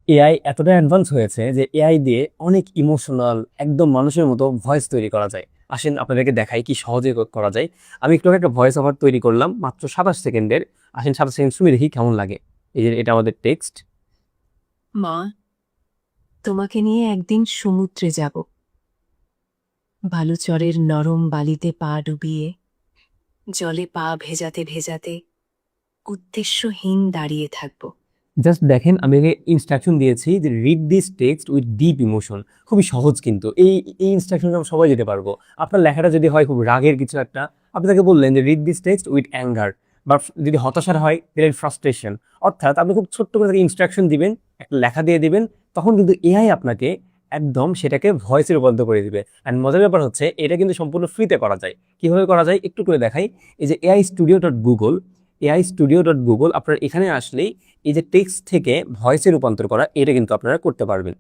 AI এতটা advance হয়েছে যে এআই দিয়ে অনেক ইমোশনাল একদম মানুষের মতো ভয়েস তৈরি করা যায়। আসেন আপনাদেরকে দেখাই কি সহজে করা যায়। আমি একটু আগে একটা ভয়েস ওভার তৈরি করলাম মাত্র 27 সেকেন্ডের। আসেন 27 সেকেন্ড শুনে দেখি কেমন লাগে। এই যে এটা আমাদের টেক্সট। মা, তোমাকে নিয়ে একদিন সমুদ্রে যাব। বালুচরের নরম বালিতে পা ডুবিয়ে, জলে পা ভেজাতে ভেজাতে উদ্দেশ্যহীন দাঁড়িয়ে থাকব। জাস্ট দেখেন আমি আগে ইনস্ট্রাকশন দিয়েছি যে read this text with deep emotion. খুবই সহজ কিন্তু এই ইনস্ট্রাকশন আমরা সবাই যেতে পারবো। আপনার লেখাটা যদি হয় খুব রাগের কিছু একটা, আপনি তাকে বললেন যে read this text with anger, বা যদি হতাশার হয় তাহলে ফ্রাস্ট্রেশন। অর্থাৎ আপনি খুব ছোট্ট করে তাকে ইনস্ট্রাকশন দিবেন, একটা লেখা দিয়ে দিবেন, তখন কিন্তু এআই আপনাকে একদম সেটাকে ভয়েসে রূপান্তর করে দিবে। অ্যান্ড মজার ব্যাপার হচ্ছে এটা কিন্তু সম্পূর্ণ ফ্রিতে করা যায়। কিভাবে করা যায় একটু করে দেখাই। এই যে AI Studio.Google আপনার এখানে আসলেই এই যে টেক্সট থেকে ভয়েসে রূপান্তর করা এটা কিন্তু আপনারা করতে পারবেন।